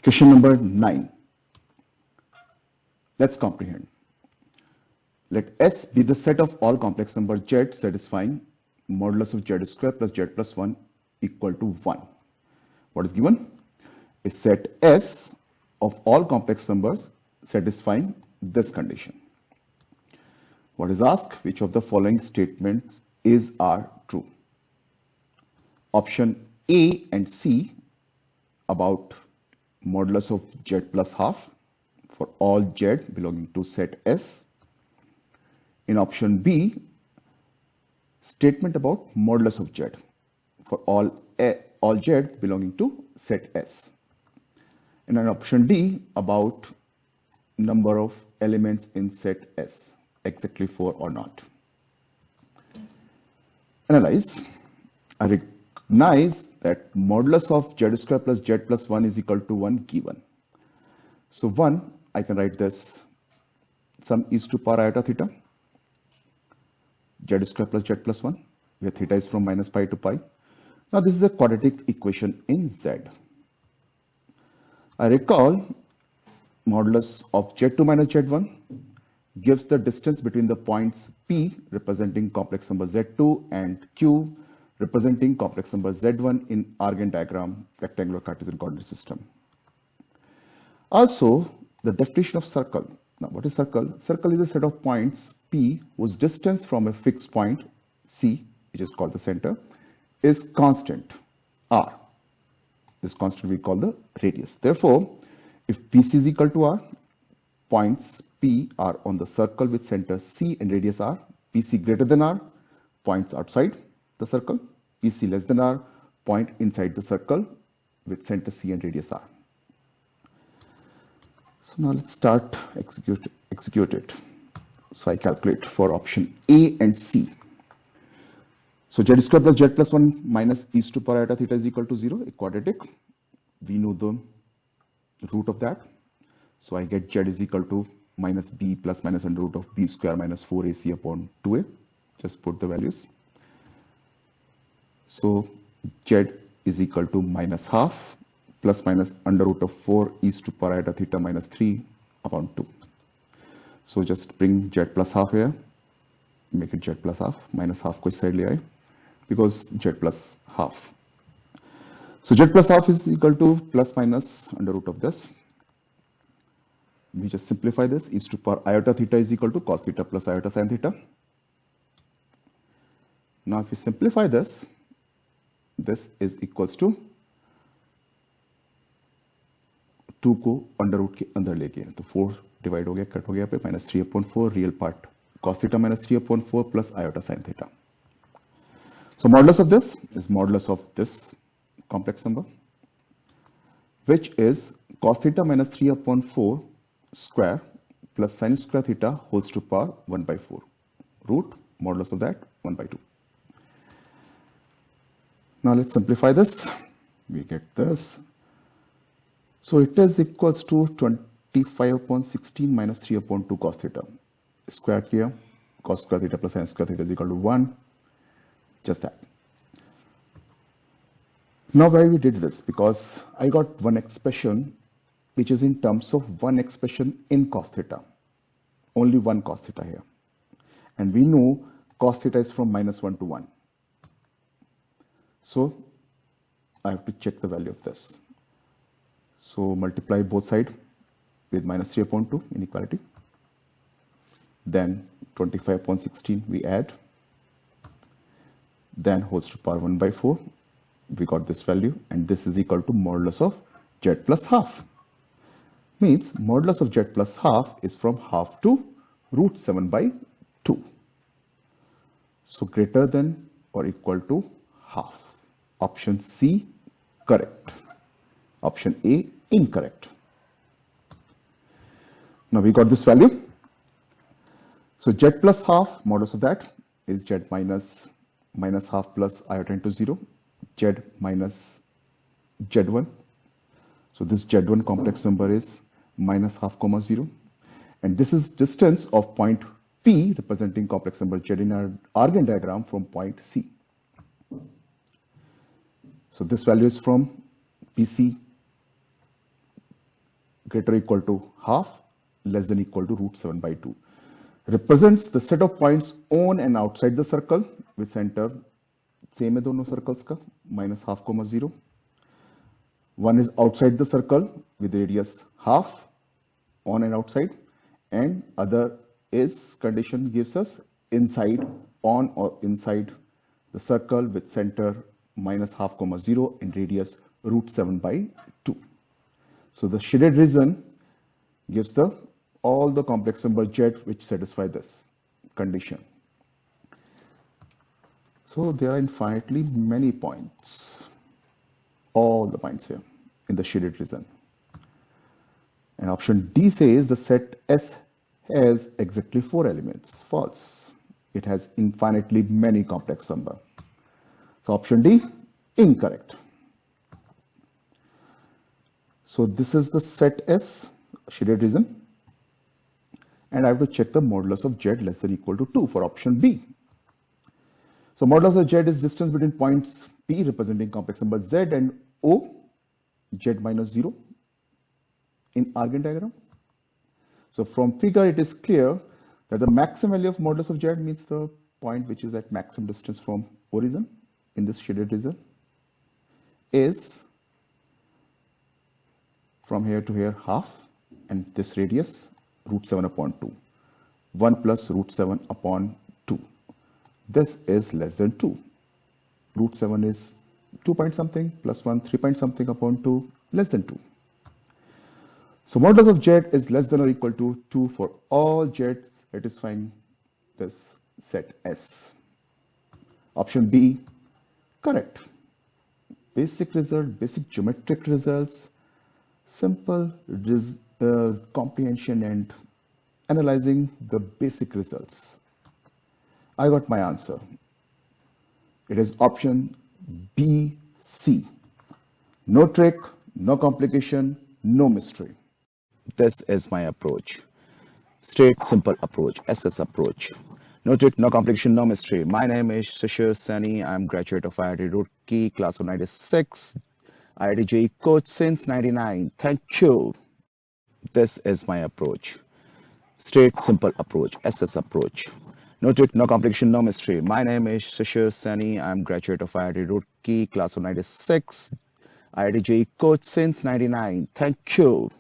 Question number 9. Let's comprehend. Let S be the set of all complex numbers Z satisfying modulus of Z square plus Z plus 1 equal to 1. What is given? A set S of all complex numbers satisfying this condition. What is asked? Which of the following statements are true? Option A and C about modulus of Z plus half for all Z belonging to set S. In option B, statement about modulus of Z for all Z belonging to set S. And in option D, about number of elements in set S, exactly 4 or not. Analyze. I recognize that modulus of Z square plus Z plus 1 is equal to 1 given. So 1, I can write this sum is to power iota theta, Z square plus Z plus 1, where theta is from minus pi to pi. Now this is a quadratic equation in Z. I recall modulus of Z2 minus Z1 gives the distance between the points P representing complex number Z2 and Q representing complex number Z1 in Argand diagram rectangular Cartesian coordinate system. Also, the definition of circle. Now, what is circle? Circle is a set of points P whose distance from a fixed point C, which is called the center, is constant R. This constant we call the radius. Therefore, if PC is equal to R, points P are on the circle with center C and radius R. PC greater than R, points outside the circle. PC less than R, point inside the circle with center C and radius R. So now let's start execute it. So I calculate for option A and C. So Z square plus Z plus 1 minus e to power iota theta is equal to 0, a quadratic. We know the root of that. So I get Z is equal to minus b plus minus under root of b square minus 4ac upon 2a. Just put the values. So Z is equal to minus half plus minus under root of 4 e to power iota theta minus 3 upon 2. So just bring Z plus half here, make it Z plus half, minus half को इस side ले आए, because Z plus half. So Z plus half is equal to plus minus under root of this. We just simplify this, e to power iota theta is equal to cos theta plus iota sin theta. Now if we simplify this, this is equals to 2 को under root के अंदर लेके, तो 4 divide हो गया, cut हो गया पे, minus 3/4 real part cos theta minus 3/4 plus iota sin theta. So modulus of this is modulus of this complex number, which is cos theta minus 3/4 square plus sin square theta whole to power 1/4. Root modulus of that 1/2. Now let's simplify this. We get this. So it is equals to 25/16 minus 3/2 cos theta. Squared here, cos square theta plus sin square theta is equal to 1. Just that. Now why we did this? Because I got one expression which is in terms of one expression in cos theta. Only one cos theta here. And we know cos theta is from minus 1 to 1. So I have to check the value of this. So multiply both sides with minus 3/2 inequality. Then 25/16 we add. Then whole to power 1/4. We got this value, and this is equal to modulus of Z plus half. Means modulus of Z plus half is from half to root 7/2. So greater than or equal to half. Option C correct. Option A incorrect. Now we got this value. So Z plus half, modulus of that is Z minus half plus iota into 0, Z minus Z1. So this Z1 complex number is minus half comma 0. And this is distance of point P representing complex number Z in our Argand diagram from point C. So this value is from PC greater or equal to half, less than or equal to root 7 by 2. Represents the set of points on and outside the circle with center same है दोनों circles का minus half comma 0. One is outside the circle with radius half on and outside, and other is condition gives us inside on or inside the circle with center minus half comma 0 and radius root 7 by 2. So the shaded region gives the all the complex number z which satisfy this condition. So there are infinitely many points, all the points here in the shaded region. And option D says the set S has exactly 4 elements. False. It has infinitely many complex number. So option D, incorrect. So this is the set S, shaded region. And I have to check the modulus of z less than or equal to 2 for option B. So modulus of z is distance between points P representing complex number z and O, z minus 0 in Argand diagram. So from figure it is clear that the maximum value of modulus of z means the point which is at maximum distance from origin in this shaded region is from here to here half, and this radius root 7 upon 2. 1 plus root 7 upon 2. This is less than 2. Root 7 is 2 point something plus 1 3 point something upon 2 less than 2. So modulus of z is less than or equal to 2 for all z satisfying this set S. Option B, correct. Basic result, basic geometric results, simple comprehension and analyzing the basic results. I got my answer. It is option B, C. No trick, no complication, no mystery. This is my approach. Straight, simple approach, SS approach. No trick, no complication, no mystery. My name is Shishir Sani. I'm graduate of IIT Roorkee, class of 96. IIT JEE coach since 99. Thank you. This is my approach. Straight, simple approach, SS approach. No trick, no complication, no mystery. My name is Shishir Sani. I'm graduate of IIT Roorkee, class of 96. IIT JEE coach since 99. Thank you.